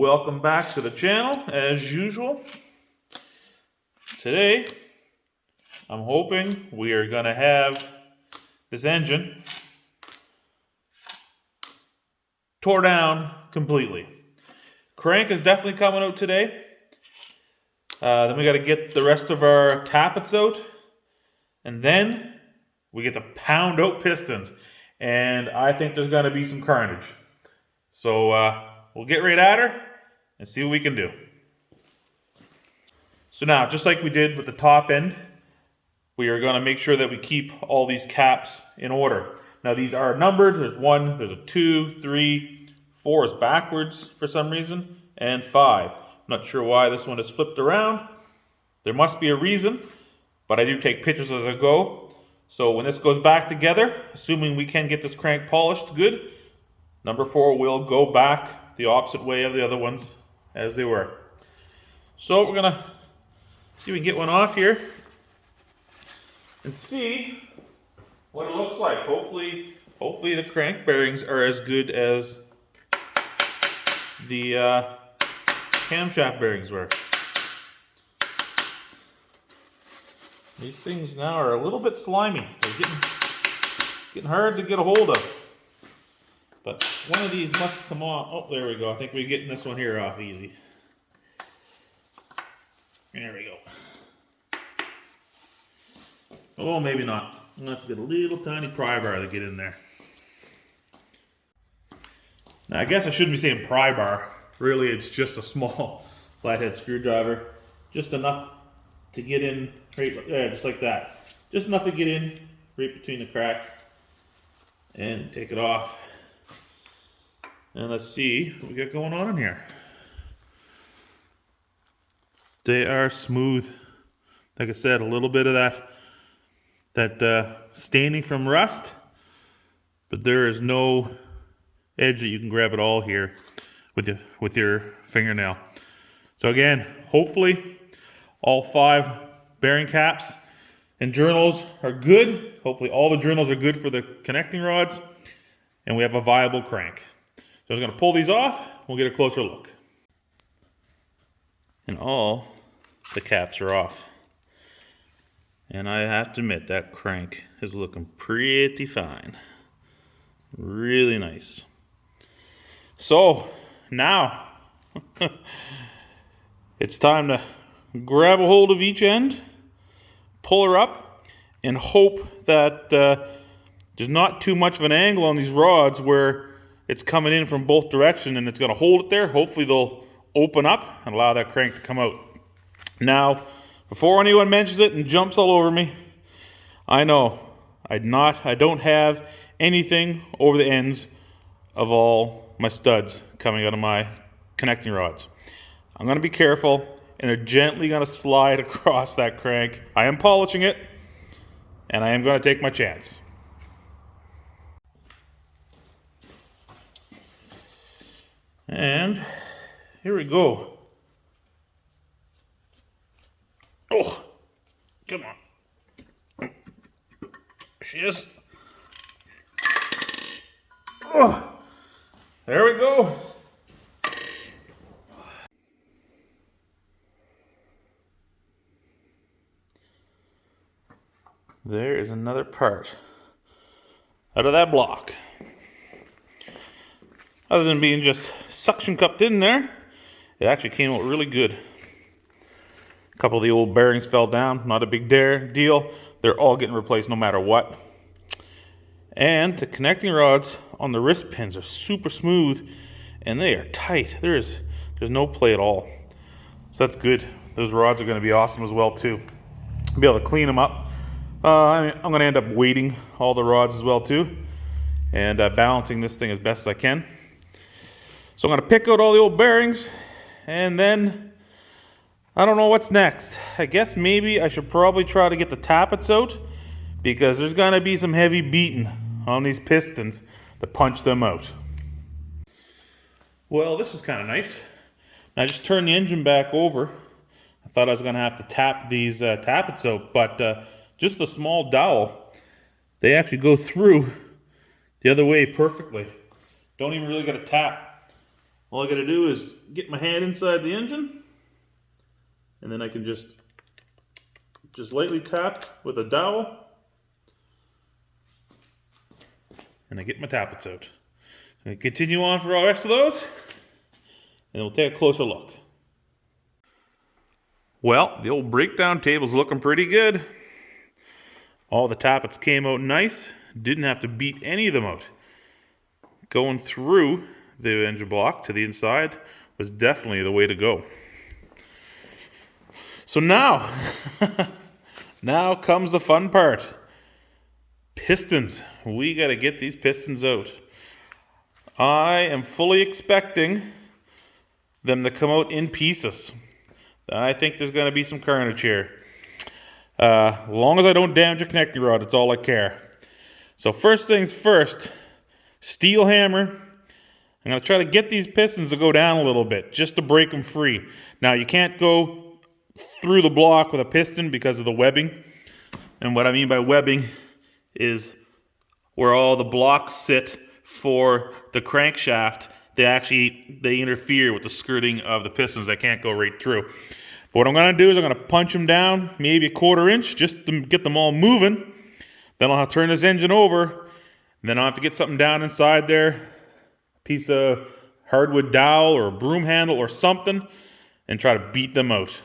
welcome back to the channel as usual. Today, I'm hoping we are going to have this engine tore down completely. Crank is definitely coming out today. Then we got to get the rest of our tappets out. And then we get to pound out pistons. And I think there's going to be some carnage. So we'll get right at her and see what we can do. So now, just like we did with the top end, we are going to make sure that we keep all these caps in order. Now these are numbered. There's 1, there's a 2, 3, 4 is backwards for some reason, and 5. I'm not sure why this one is flipped around. There must be a reason, but I do take pictures as I go. So when this goes back together, assuming we can get this crank polished good, number 4 will go back the opposite way of the other ones as they were. So we're going to see if we can get one off here and see what it looks like. Hopefully the crank bearings are as good as the camshaft bearings were. These things now are a little bit slimy. They're getting hard to get a hold of. But one of these must come off. Oh, there we go. I think we're getting this one here off easy. There we go. Oh, maybe not. I'm going to have to get a little tiny pry bar to get in there. Now, I guess I shouldn't be saying pry bar. Really, it's just a small flathead screwdriver. Just enough to get in right there, just like that. Just enough to get in right between the crack and take it off. And let's see what we got going on in here. They are smooth. Like I said, a little bit of that staining from rust, but there is no edge that you can grab at all here with your fingernail. So again, hopefully all 5 bearing caps and journals are good. Hopefully all the journals are good for the connecting rods, and we have a viable crank. So I'm going to pull these off. We'll get a closer look. And all the caps are off. And I have to admit, that crank is looking pretty fine. Really nice. So, now, it's time to grab a hold of each end, pull her up, and hope that there's not too much of an angle on these rods where it's coming in from both directions and it's going to hold it there. Hopefully they'll open up and allow that crank to come out. Now, before anyone mentions it and jumps all over me, I know I don't have anything over the ends of all my studs coming out of my connecting rods. I'm going to be careful, and they're gently going to slide across that crank. I am polishing it, and I am going to take my chance. And here we go. Oh, come on. There she is. Oh, there we go. There is another part out of that block. Other than being just suction cupped in there, it actually came out really good. A couple of the old bearings fell down, not a big deal. They're all getting replaced no matter what. And the connecting rods on the wrist pins are super smooth and they are tight. There's no play at all. So that's good. Those rods are going to be awesome as well too. I'll be able to clean them up. I'm going to end up weighting all the rods as well too, and balancing this thing as best as I can. So I'm going to pick out all the old bearings, and then I don't know what's next. I guess maybe I should probably try to get the tappets out, because there's going to be some heavy beating on these pistons to punch them out. Well, this is kind of nice. Now I just turned the engine back over. I thought I was going to have to tap these tappets out, but just the small dowel, they actually go through the other way perfectly. Don't even really got to tap. All I gotta do is get my hand inside the engine, and then I can just lightly tap with a dowel, and I get my tappets out. I'm gonna continue on for all the rest of those, and we'll take a closer look. Well, the old breakdown table's looking pretty good. All the tappets came out nice. Didn't have to beat any of them out. Going through the engine block to the inside was definitely the way to go. So now, now comes the fun part. Pistons. We got to get these pistons out. I am fully expecting them to come out in pieces. I think there's going to be some carnage here. As long as I don't damage a connecting rod, it's all I care. So first things first, steel hammer. I'm going to try to get these pistons to go down a little bit, just to break them free. Now, you can't go through the block with a piston because of the webbing. And what I mean by webbing is where all the blocks sit for the crankshaft, they interfere with the skirting of the pistons. They can't go right through. But what I'm going to do is I'm going to punch them down maybe a 1/4 inch just to get them all moving. Then I'll have to turn this engine over. And then I'll have to get something down inside there. Piece of hardwood dowel or a broom handle or something, and try to beat them out.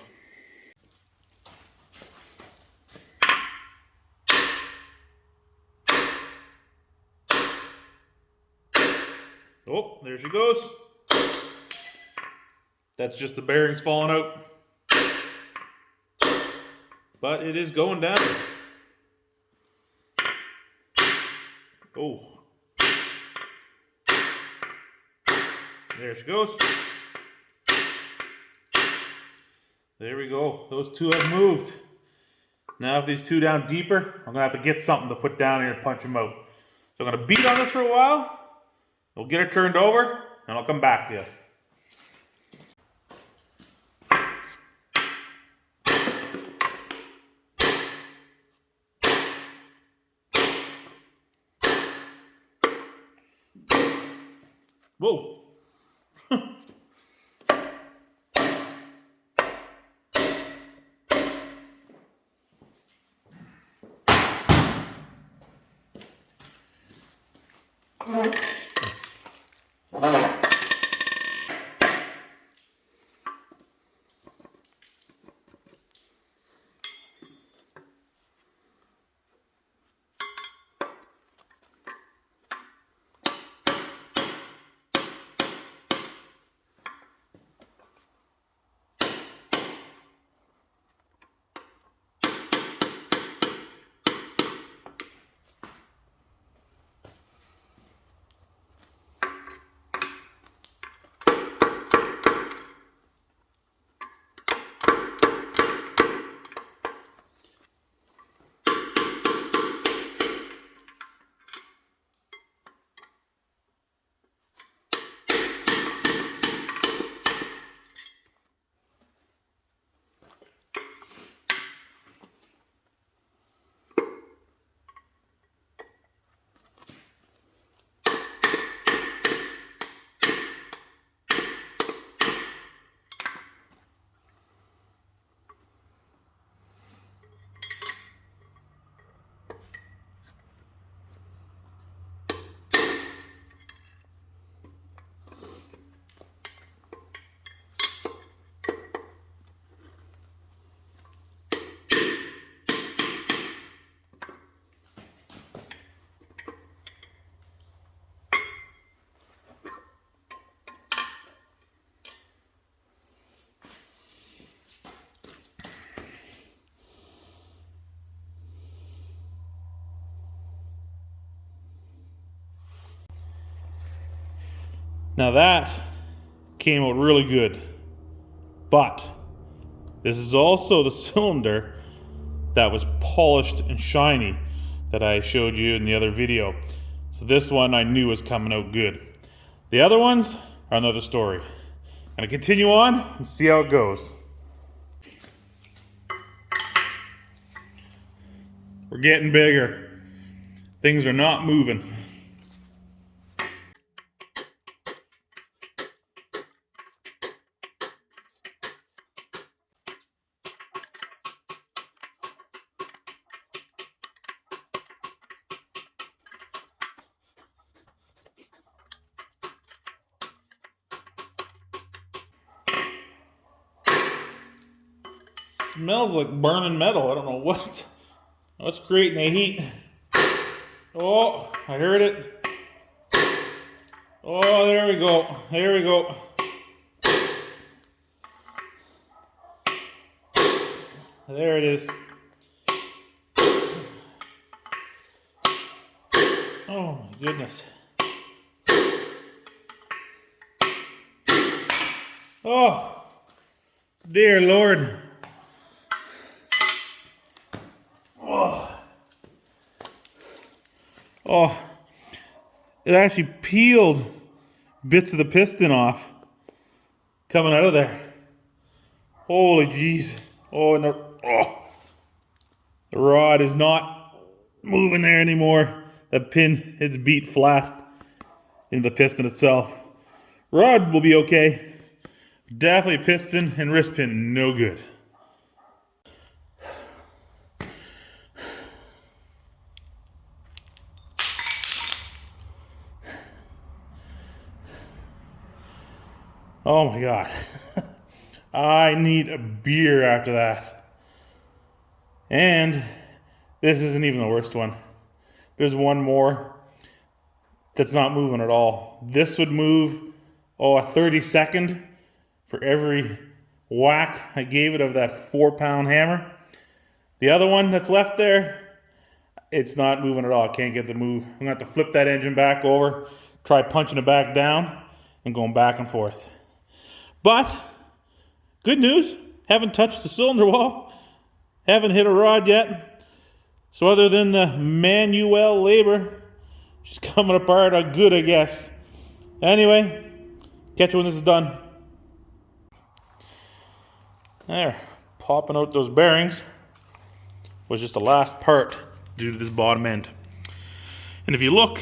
Oh, there she goes. That's just the bearings falling out. But it is going down. Oh. There she goes. There we go. Those two have moved. Now if these two down deeper, I'm going to have to get something to put down here and punch them out. So I'm going to beat on this for a while. We'll get it turned over, and I'll come back to you. Whoa. Now that came out really good, but this is also the cylinder that was polished and shiny that I showed you in the other video. So this one I knew was coming out good. The other ones are another story. I'm gonna continue on and see how it goes. We're getting bigger. Things are not moving. Smells like burning metal. I don't know what. What's creating the heat? Oh, I heard it. Oh, there we go. There we go. There it is. Oh my goodness. Oh, dear Lord. Oh. Oh, it actually peeled bits of the piston off coming out of there. Holy jeez. Oh, no. Oh. The rod is not moving there anymore. The pin, it's beat flat into the piston itself. Rod will be okay. Definitely piston and wrist pin, no good. Oh my God. I need a beer after that. And this isn't even the worst one. There's one more that's not moving at all. This would move, a 32nd for every whack I gave it of that 4-pound hammer. The other one that's left there, it's not moving at all. I can't get the move. I'm gonna have to flip that engine back over, try punching it back down, and going back and forth. But, good news, haven't touched the cylinder wall, haven't hit a rod yet. So other than the manual labor, she's coming apart good, I guess. Anyway, catch you when this is done. There, popping out those bearings was just the last part due to this bottom end. And if you look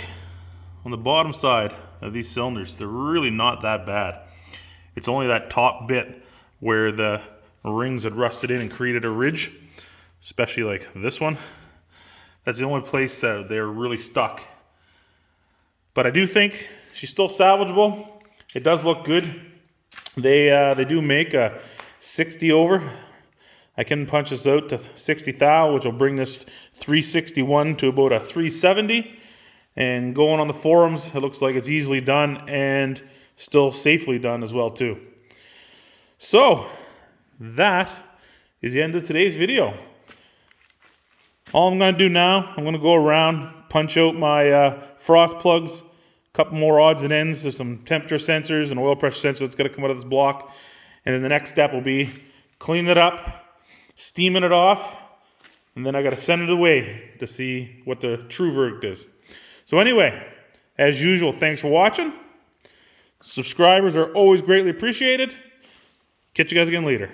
on the bottom side of these cylinders, they're really not that bad. It's only that top bit where the rings had rusted in and created a ridge, especially like this one. That's the only place that they're really stuck. But I do think she's still salvageable. It does look good. They do make a 60 over. I can punch this out to 60 thou, which will bring this 361 to about a 370. And going on the forums, it looks like it's easily done and still safely done as well too. So that is the end of today's video. All I'm going to do now, I'm going to go around, punch out my frost plugs, a couple more odds and ends. There's some temperature sensors and oil pressure sensor that's going to come out of this block. And then the next step will be cleaning it up, steaming it off, and then I got to send it away to see what the true verdict is. So anyway, as usual, thanks for watching. Subscribers are always greatly appreciated. Catch you guys again later.